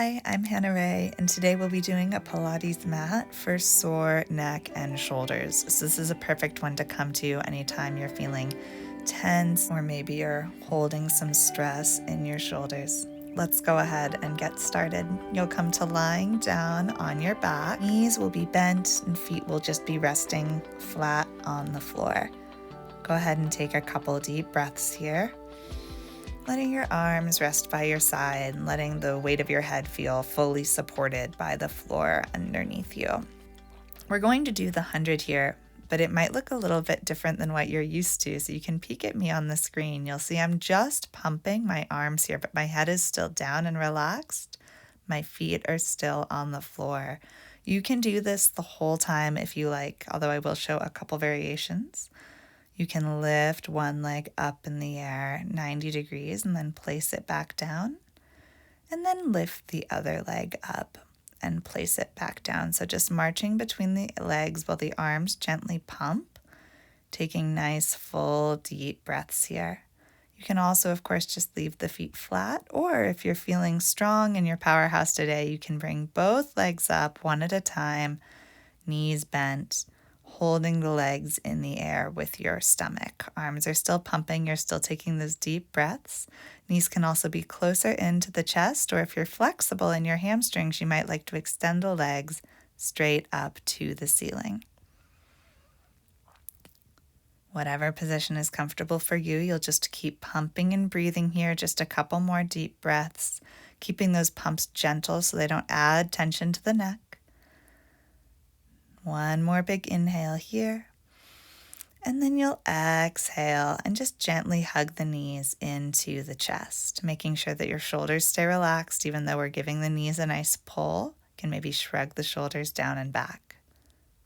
Hi, I'm Hannah Ray, and today we'll be doing a Pilates mat for sore neck and shoulders. So this is a perfect one to come to anytime you're feeling tense or maybe you're holding some stress in your shoulders. Let's go ahead and get started. You'll come to lying down on your back. Knees will be bent and feet will just be resting flat on the floor. Go ahead and take a couple deep breaths here. Letting your arms rest by your side and letting the weight of your head feel fully supported by the floor underneath you. We're going to do the 100 here, but it might look a little bit different than what you're used to, so you can peek at me on the screen. You'll see I'm just pumping my arms here, but my head is still down and relaxed. My feet are still on the floor. You can do this the whole time if you like, although I will show a couple variations. You can lift one leg up in the air 90 degrees and then place it back down. And then lift the other leg up and place it back down. So just marching between the legs while the arms gently pump, taking nice, full, deep breaths here. You can also, of course, just leave the feet flat, or if you're feeling strong in your powerhouse today, you can bring both legs up one at a time, knees bent, holding the legs in the air with your stomach. Arms are still pumping. You're still taking those deep breaths. Knees can also be closer into the chest, or if you're flexible in your hamstrings, you might like to extend the legs straight up to the ceiling. Whatever position is comfortable for you, you'll just keep pumping and breathing here. Just a couple more deep breaths, keeping those pumps gentle so they don't add tension to the neck. One more big inhale here, and then you'll exhale and just gently hug the knees into the chest, making sure that your shoulders stay relaxed even though we're giving the knees a nice pull. You can maybe shrug the shoulders down and back.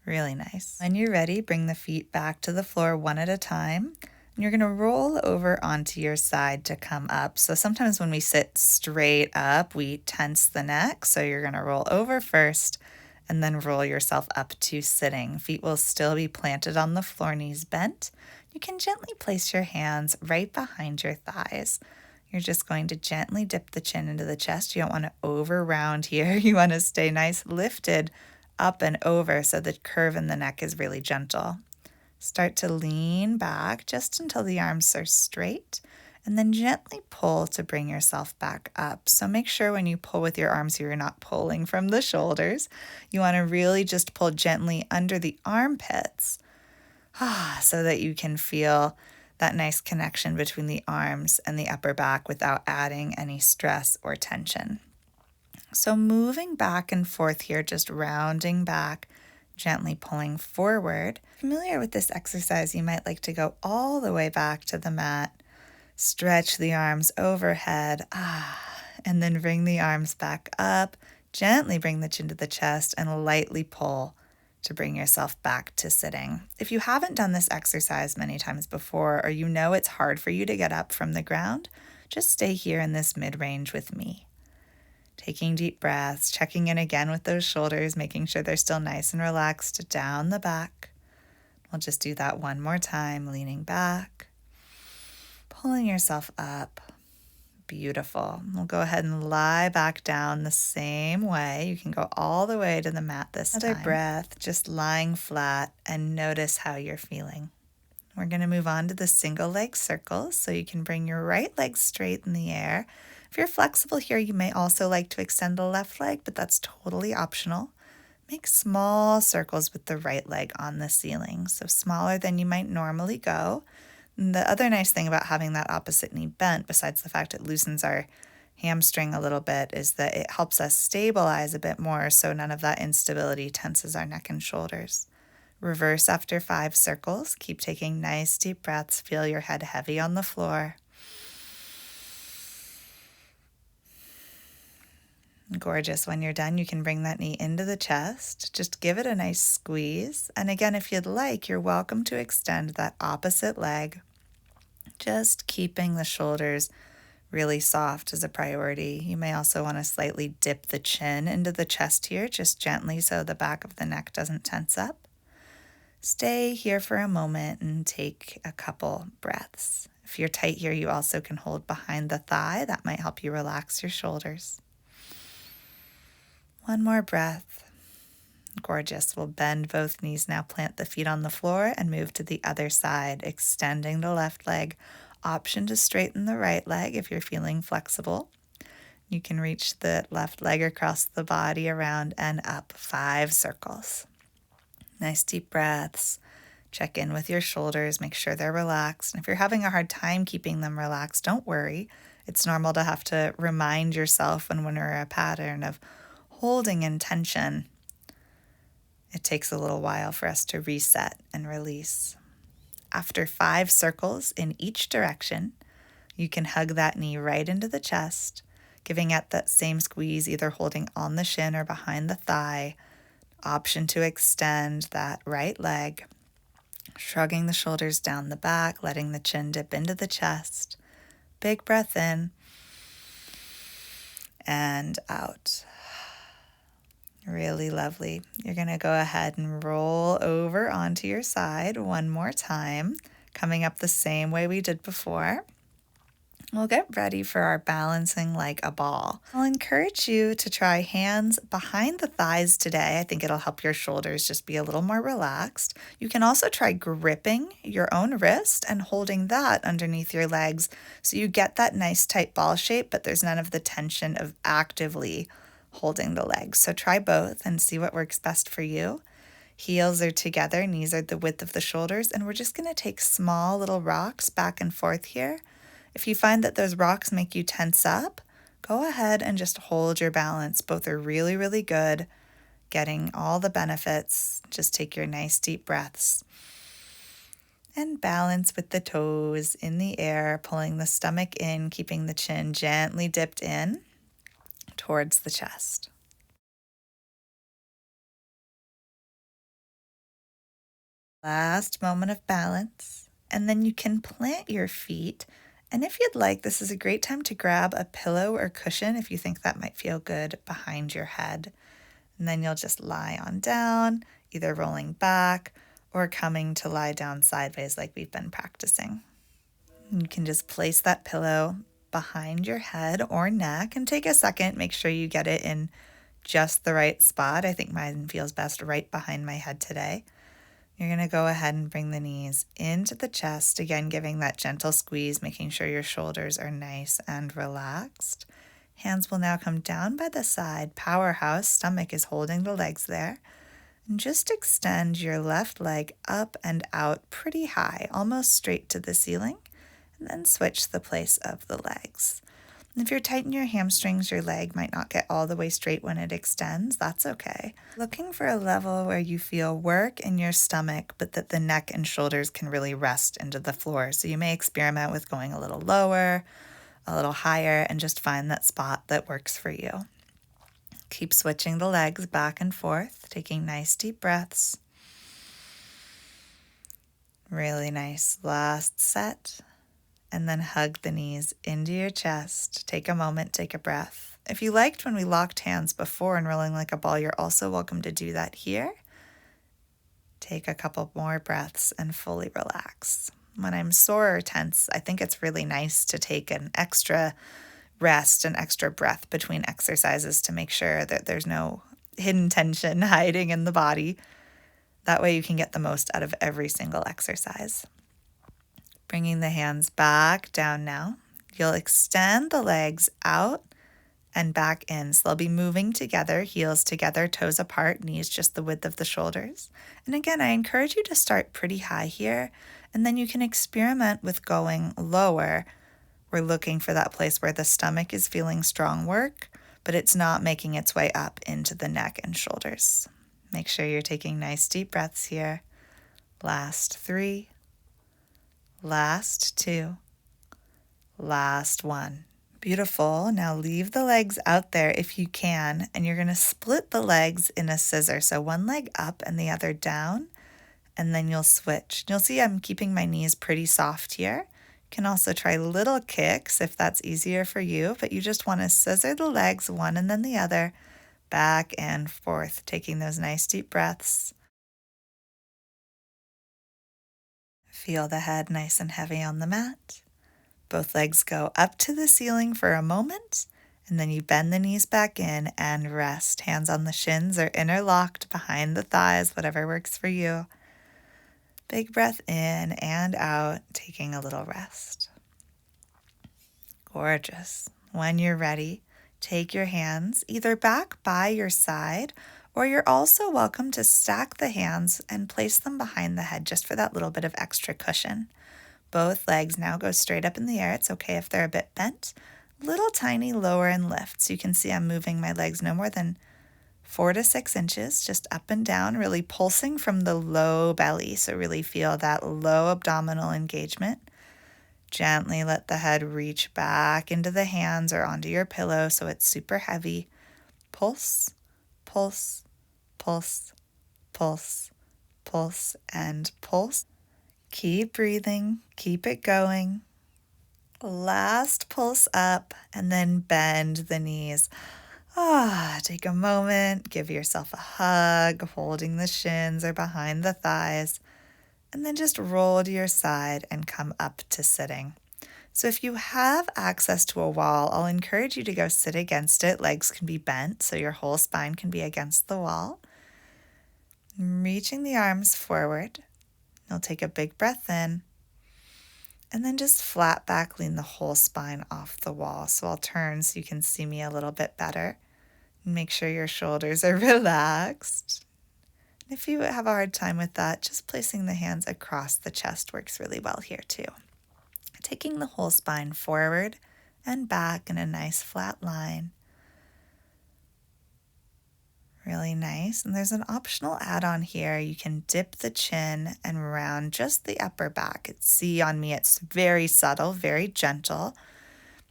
Really nice. When you're ready, bring the feet back to the floor one at a time, and you're going to roll over onto your side to come up. So sometimes when we sit straight up, we tense the neck, so you're going to roll over first, and then roll yourself up to sitting. Feet will still be planted on the floor, knees bent. You can gently place your hands right behind your thighs. You're just going to gently dip the chin into the chest. You don't want to over round here. You want to stay nice, lifted up and over so the curve in the neck is really gentle. Start to lean back just until the arms are straight, and then gently pull to bring yourself back up. So make sure when you pull with your arms, you're not pulling from the shoulders. You want to really just pull gently under the armpits so that you can feel that nice connection between the arms and the upper back without adding any stress or tension. So moving back and forth here, just rounding back, gently pulling forward. Familiar with this exercise, you might like to go all the way back to the mat. Stretch the arms overhead, and then bring the arms back up. Gently bring the chin to the chest and lightly pull to bring yourself back to sitting. If you haven't done this exercise many times before, or you know it's hard for you to get up from the ground, just stay here in this mid-range with me. Taking deep breaths, checking in again with those shoulders, making sure they're still nice and relaxed down the back. We'll just do that one more time, leaning back. Pulling yourself up. Beautiful. We'll go ahead and lie back down the same way. You can go all the way to the mat this time. Another breath, just lying flat, and notice how you're feeling. We're going to move on to the single leg circles, so you can bring your right leg straight in the air. If you're flexible here, you may also like to extend the left leg, but that's totally optional. Make small circles with the right leg on the ceiling, so smaller than you might normally go. And the other nice thing about having that opposite knee bent, besides the fact it loosens our hamstring a little bit, is that it helps us stabilize a bit more so none of that instability tenses our neck and shoulders. Reverse after 5 circles. Keep taking nice deep breaths. Feel your head heavy on the floor. Gorgeous. When you're done, you can bring that knee into the chest. Just give it a nice squeeze. And again, if you'd like, you're welcome to extend that opposite leg. Just keeping the shoulders really soft is a priority. You may also want to slightly dip the chin into the chest here, just gently so the back of the neck doesn't tense up. Stay here for a moment and take a couple breaths. If you're tight here, you also can hold behind the thigh. That might help you relax your shoulders. One more breath. Gorgeous. We'll bend both knees now, plant the feet on the floor and move to the other side, extending the left leg. Option to straighten the right leg if you're feeling flexible. You can reach the left leg across the body, around and up, 5 circles. Nice deep breaths. Check in with your shoulders, make sure they're relaxed. And if you're having a hard time keeping them relaxed, don't worry. It's normal to have to remind yourself when we're in a pattern of holding in tension. It takes a little while for us to reset and release. After 5 circles in each direction, you can hug that knee right into the chest, giving it that same squeeze, either holding on the shin or behind the thigh. Option to extend that right leg, shrugging the shoulders down the back, letting the chin dip into the chest. Big breath in and out. Really lovely. You're going to go ahead and roll over onto your side one more time, coming up the same way we did before. We'll get ready for our balancing like a ball. I'll encourage you to try hands behind the thighs today. I think it'll help your shoulders just be a little more relaxed. You can also try gripping your own wrist and holding that underneath your legs so you get that nice tight ball shape, but there's none of the tension of actively holding the legs. So try both and see what works best for you. Heels are together, knees are the width of the shoulders, and we're just going to take small little rocks back and forth here. If you find that those rocks make you tense up, go ahead and just hold your balance. Both are really, really good, getting all the benefits. Just take your nice deep breaths. And balance with the toes in the air, pulling the stomach in, keeping the chin gently dipped in towards the chest. Last moment of balance, and then you can plant your feet. And if you'd like, this is a great time to grab a pillow or cushion if you think that might feel good behind your head. And then you'll just lie on down, either rolling back or coming to lie down sideways like we've been practicing. You can just place that pillow behind your head or neck and take a second, make sure you get it in just the right spot. I think mine feels best right behind my head today. You're going to go ahead and bring the knees into the chest, again giving that gentle squeeze, making sure your shoulders are nice and relaxed. Hands will now come down by the side. Powerhouse, stomach is holding the legs there. And just extend your left leg up and out pretty high, almost straight to the ceiling, and then switch the place of the legs. If you're tight in your hamstrings, your leg might not get all the way straight when it extends. That's okay. Looking for a level where you feel work in your stomach, but that the neck and shoulders can really rest into the floor. So you may experiment with going a little lower, a little higher, and just find that spot that works for you. Keep switching the legs back and forth, taking nice deep breaths. Really nice. Last set. And then hug the knees into your chest. Take a moment, take a breath. If you liked when we locked hands before and rolling like a ball, you're also welcome to do that here. Take a couple more breaths and fully relax. When I'm sore or tense, I think it's really nice to take an extra rest, an extra breath between exercises to make sure that there's no hidden tension hiding in the body. That way you can get the most out of every single exercise. Bringing the hands back down now. You'll extend the legs out and back in. So they'll be moving together, heels together, toes apart, knees just the width of the shoulders. And again, I encourage you to start pretty high here, and then you can experiment with going lower. We're looking for that place where the stomach is feeling strong work, but it's not making its way up into the neck and shoulders. Make sure you're taking nice deep breaths here. Last 3. Last 2, last 1. Beautiful. Now leave the legs out there if you can, and you're going to split the legs in a scissor. So one leg up and the other down, and then you'll switch. You'll see I'm keeping my knees pretty soft here. You can also try little kicks if that's easier for you, but you just want to scissor the legs, one and then the other, back and forth, taking those nice deep breaths. Feel the head nice and heavy on the mat. Both legs go up to the ceiling for a moment, And then you bend the knees back in and rest. Hands on the shins or interlocked behind the thighs, whatever works for you. Big breath in and out, taking a little rest. Gorgeous. When you're ready, take your hands either back by your side, or you're also welcome to stack the hands and place them behind the head just for that little bit of extra cushion. Both legs now go straight up in the air. It's okay if they're a bit bent. Little tiny lower and lift. So you can see I'm moving my legs no more than 4 to 6 inches, just up and down, really pulsing from the low belly. So really feel that low abdominal engagement. Gently let the head reach back into the hands or onto your pillow so it's super heavy. Pulse, pulse, pulse, pulse, pulse, and pulse. Keep breathing, keep it going. Last pulse up, and then bend the knees. Take a moment, give yourself a hug, holding the shins or behind the thighs, and then just roll to your side and come up to sitting. So if you have access to a wall, I'll encourage you to go sit against it. Legs can be bent, so your whole spine can be against the wall. Reaching the arms forward. You'll take a big breath in. And then just flat back, lean the whole spine off the wall. So I'll turn so you can see me a little bit better. Make sure your shoulders are relaxed. And if you have a hard time with that, just placing the hands across the chest works really well here too. Taking the whole spine forward and back in a nice flat line. Really nice. And there's an optional add-on here. You can dip the chin and round just the upper back. See on me, it's very subtle, very gentle.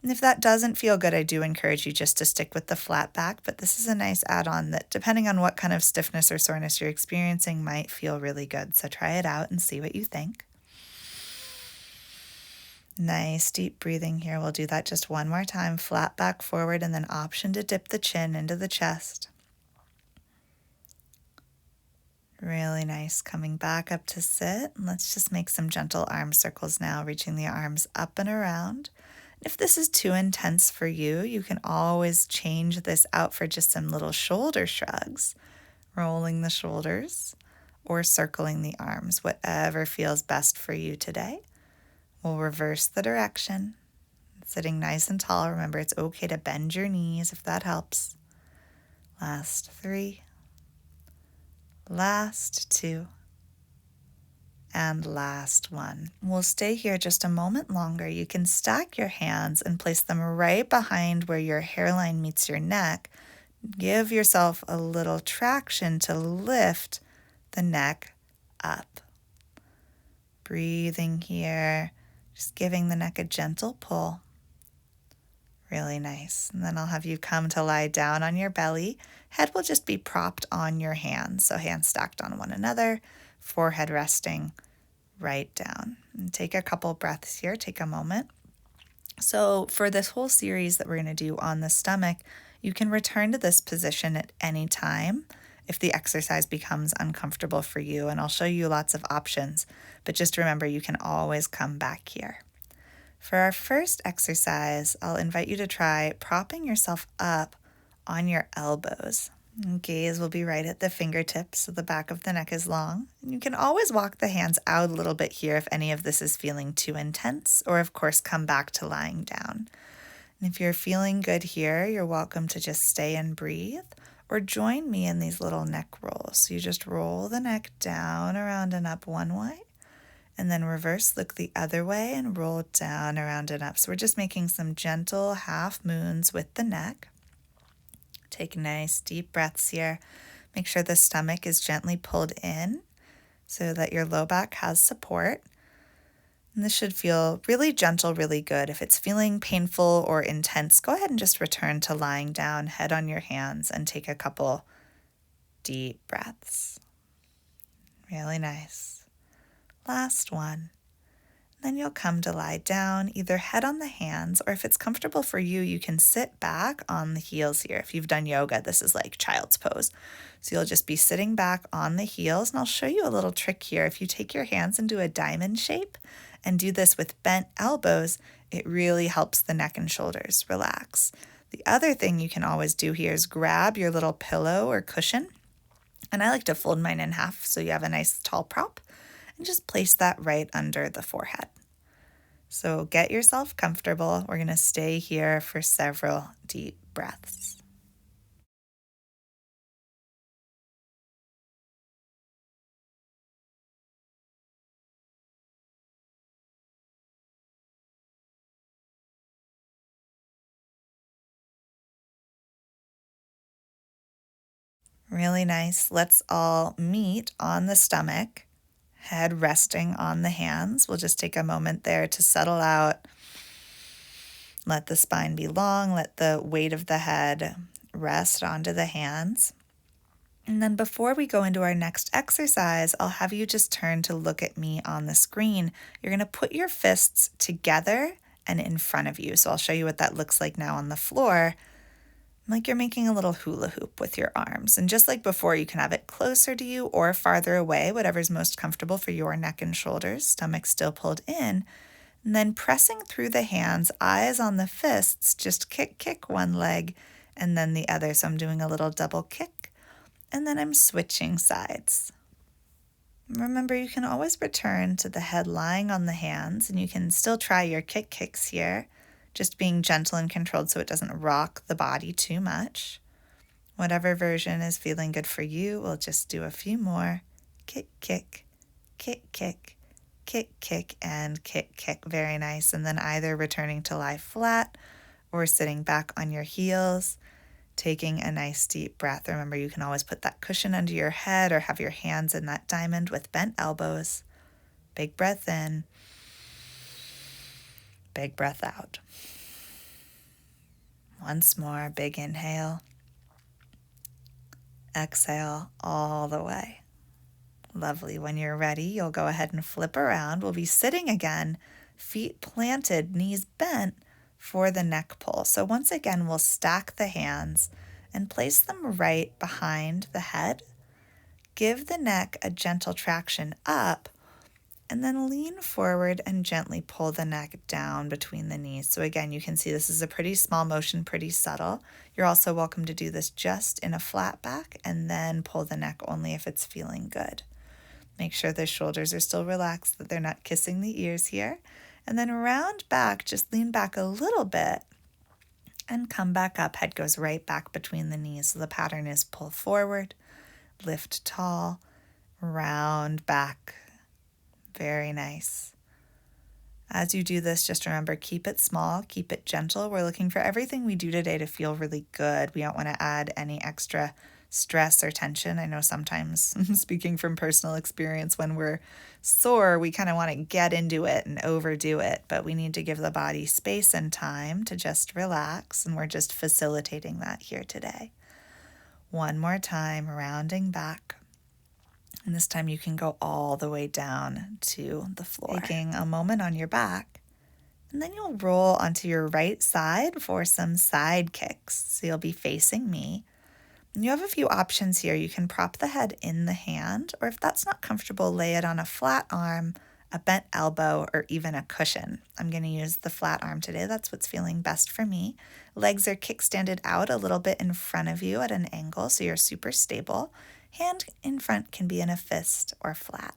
And if that doesn't feel good, I do encourage you just to stick with the flat back. But this is a nice add-on that, depending on what kind of stiffness or soreness you're experiencing, might feel really good. So try it out and see what you think. Nice deep breathing here. We'll do that just one more time. Flat back forward and then option to dip the chin into the chest. Really nice. Coming back up to sit. And let's just make some gentle arm circles now, reaching the arms up and around. If this is too intense for you, you can always change this out for just some little shoulder shrugs, rolling the shoulders or circling the arms, whatever feels best for you today. We'll reverse the direction, sitting nice and tall. Remember, it's okay to bend your knees if that helps. Last 3. Last 2, and last 1. We'll stay here just a moment longer. You can stack your hands and place them right behind where your hairline meets your neck. Give yourself a little traction to lift the neck up. Breathing here, just giving the neck a gentle pull. Really nice. And then I'll have you come to lie down on your belly. Head will just be propped on your hands. So hands stacked on one another, forehead resting right down. And take a couple breaths here. Take a moment. So for this whole series that we're going to do on the stomach, you can return to this position at any time if the exercise becomes uncomfortable for you. And I'll show you lots of options. But just remember, you can always come back here. For our first exercise, I'll invite you to try propping yourself up on your elbows. And gaze will be right at the fingertips, so the back of the neck is long. And you can always walk the hands out a little bit here if any of this is feeling too intense, or of course come back to lying down. And if you're feeling good here, you're welcome to just stay and breathe, or join me in these little neck rolls. So you just roll the neck down, around, and up one way. And then reverse, look the other way and roll down, around, and up. So we're just making some gentle half moons with the neck. Take nice deep breaths here. Make sure the stomach is gently pulled in so that your low back has support. And this should feel really gentle, really good. If it's feeling painful or intense, go ahead and just return to lying down, head on your hands, and take a couple deep breaths. Really nice. Last one. Then you'll come to lie down, either head on the hands, or if it's comfortable for you, you can sit back on the heels here. If you've done yoga, this is like child's pose. So you'll just be sitting back on the heels, and I'll show you a little trick here. If you take your hands into a diamond shape and do this with bent elbows, it really helps the neck and shoulders relax. The other thing you can always do here is grab your little pillow or cushion, and I like to fold mine in half so you have a nice tall prop, and just place that right under the forehead. So get yourself comfortable. We're going to stay here for several deep breaths. Really nice. Let's all meet on the stomach, head resting on the hands. We'll just take a moment there to settle out. Let the spine be long. Let the weight of the head rest onto the hands. And then before we go into our next exercise, I'll have you just turn to look at me on the screen. You're going to put your fists together and in front of you. So I'll show you what that looks like now on the floor. Like you're making a little hula hoop with your arms. And just like before, you can have it closer to you or farther away, whatever's most comfortable for your neck and shoulders, stomach still pulled in. And then pressing through the hands, eyes on the fists, just kick one leg and then the other. So I'm doing a little double kick and then I'm switching sides. Remember, you can always return to the head lying on the hands, and you can still try your kicks here, just being gentle and controlled so it doesn't rock the body too much. Whatever version is feeling good for you, we'll just do a few more. Kick, kick, kick, kick, kick, kick, and kick, kick. Very nice. And then either returning to lie flat or sitting back on your heels, taking a nice deep breath. Remember, you can always put that cushion under your head or have your hands in that diamond with bent elbows. Big breath in, big breath out. Once more, big inhale. Exhale all the way. Lovely. When you're ready, you'll go ahead and flip around. We'll be sitting again, feet planted, knees bent for the neck pull. So once again, we'll stack the hands and place them right behind the head. Give the neck a gentle traction up, and then lean forward and gently pull the neck down between the knees. So again, you can see this is a pretty small motion, pretty subtle. You're also welcome to do this just in a flat back and then pull the neck only if it's feeling good. Make sure the shoulders are still relaxed, that they're not kissing the ears here. And then round back, just lean back a little bit and come back up. Head goes right back between the knees. So the pattern is pull forward, lift tall, round back. Very nice. As you do this, just remember, keep it small, keep it gentle. We're looking for everything we do today to feel really good. We don't want to add any extra stress or tension. I know sometimes, speaking from personal experience, when we're sore, we kind of want to get into it and overdo it, but we need to give the body space and time to just relax, and we're just facilitating that here today. One more time, rounding back. And this time you can go all the way down to the floor. Taking a moment on your back, and then you'll roll onto your right side for some side kicks. So you'll be facing me. And you have a few options here. You can prop the head in the hand, or if that's not comfortable, lay it on a flat arm, a bent elbow, or even a cushion. I'm going to use the flat arm today. That's what's feeling best for me. Legs are kickstanded out a little bit in front of you at an angle, so you're super stable. Hand in front can be in a fist or flat.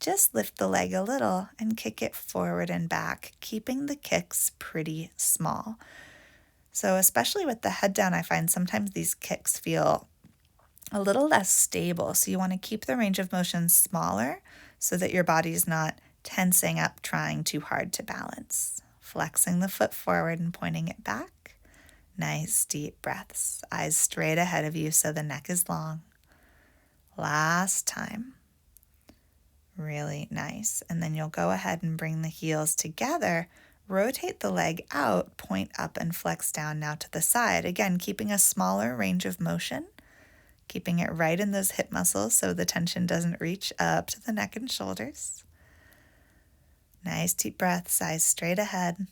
Just lift the leg a little and kick it forward and back, keeping the kicks pretty small. So especially with the head down, I find sometimes these kicks feel a little less stable. So you want to keep the range of motion smaller so that your body's not tensing up, trying too hard to balance. Flexing the foot forward and pointing it back. Nice deep breaths. Eyes straight ahead of you so the neck is long. Last time. Really nice. And then you'll go ahead and bring the heels together, rotate the leg out, point up and flex down now to the side. Again, keeping a smaller range of motion, keeping it right in those hip muscles so the tension doesn't reach up to the neck and shoulders. Nice deep breaths, eyes straight ahead.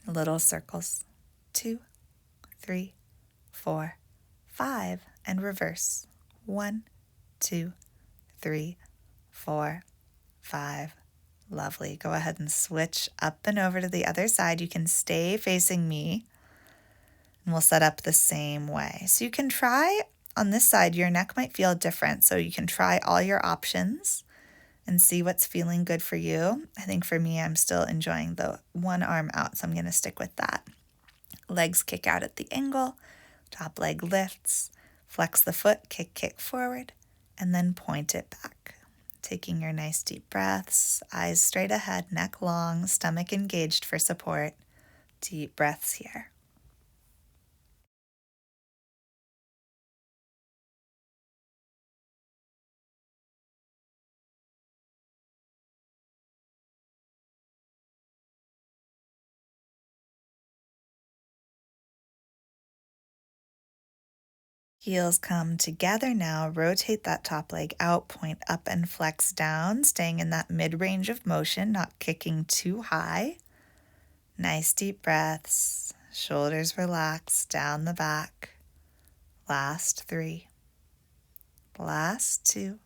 Little circles. 2, 3, 4, 5, and reverse. 1, 2, 3, 4, 5. Lovely. Go ahead and switch up and over to the other side. You can stay facing me. And we'll set up the same way. So you can try on this side, your neck might feel different. So you can try all your options and see what's feeling good for you. I think for me, I'm still enjoying the one arm out, so I'm going to stick with that. Legs kick out at the angle, top leg lifts, flex the foot, kick, kick forward, and then point it back. Taking your nice deep breaths, eyes straight ahead, neck long, stomach engaged for support. Deep breaths here. Heels come together now. Rotate that top leg out, point up and flex down, staying in that mid-range of motion, not kicking too high. Nice deep breaths. Shoulders relax down the back. Last 3. Last 2.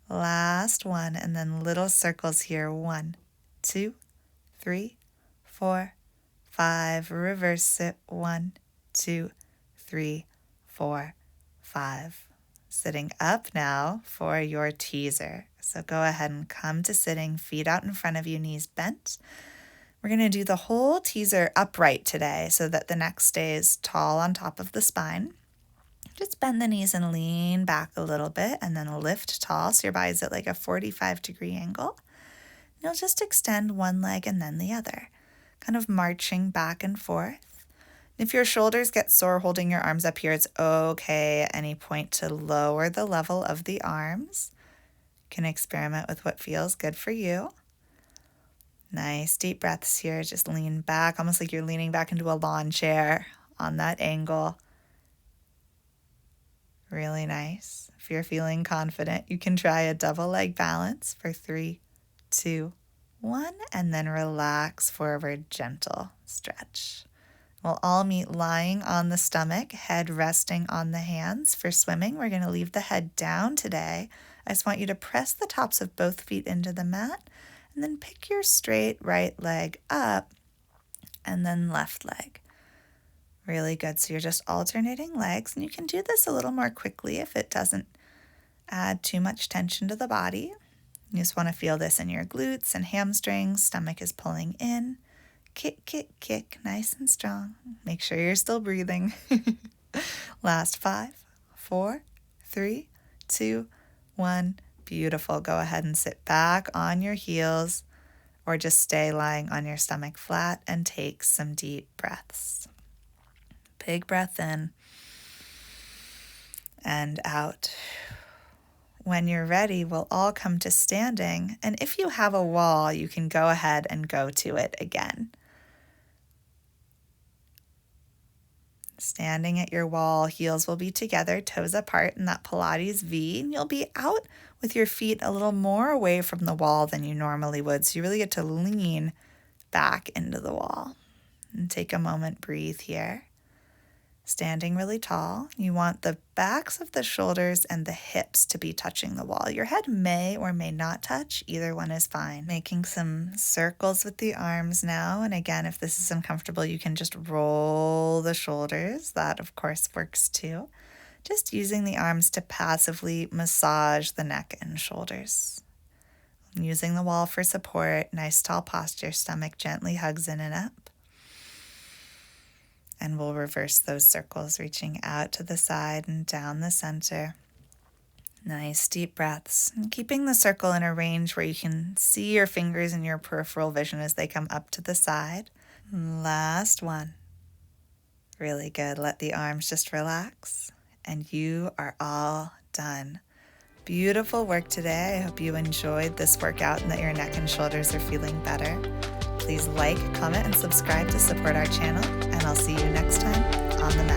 Last 1. And then little circles here. 1, 2, 3, 4, 5. Reverse it. 1, 2, 3, 4, 5. Sitting up now for your teaser. So go ahead and come to sitting, feet out in front of you, knees bent. We're going to do the whole teaser upright today so that the neck stays tall on top of the spine. Just bend the knees and lean back a little bit and then lift tall so your body's at like a 45-degree angle. You'll just extend one leg and then the other, kind of marching back and forth. If your shoulders get sore holding your arms up here, it's okay at any point to lower the level of the arms. You can experiment with what feels good for you. Nice deep breaths here. Just lean back, almost like you're leaning back into a lawn chair on that angle. Really nice. If you're feeling confident, you can try a double leg balance for 3, 2, 1, and then relax forward, gentle stretch. We'll all meet lying on the stomach, head resting on the hands. For swimming, we're going to leave the head down today. I just want you to press the tops of both feet into the mat and then pick your straight right leg up and then left leg. Really good. So you're just alternating legs, and you can do this a little more quickly if it doesn't add too much tension to the body. You just want to feel this in your glutes and hamstrings. Stomach is pulling in. Kick, kick, kick, nice and strong. Make sure you're still breathing. Last 5, 4, 3, 2, 1. Beautiful. Go ahead and sit back on your heels or just stay lying on your stomach flat and take some deep breaths. Big breath in and out. When you're ready, we'll all come to standing. And if you have a wall, you can go ahead and go to it again. Standing at your wall, heels will be together, toes apart in that Pilates V, and you'll be out with your feet a little more away from the wall than you normally would. So you really get to lean back into the wall. And take a moment, breathe here. Standing really tall, you want the backs of the shoulders and the hips to be touching the wall. Your head may or may not touch. Either one is fine. Making some circles with the arms now. And again, if this is uncomfortable, you can just roll the shoulders. That, of course, works too. Just using the arms to passively massage the neck and shoulders. Using the wall for support. Nice tall posture. Stomach gently hugs in and up. And we'll reverse those circles, reaching out to the side and down the center. Nice deep breaths. And keeping the circle in a range where you can see your fingers in your peripheral vision as they come up to the side. Last one. Really good. Let the arms just relax. And you are all done. Beautiful work today. I hope you enjoyed this workout and that your neck and shoulders are feeling better. Please like, comment, and subscribe to support our channel, and I'll see you next time on the mat.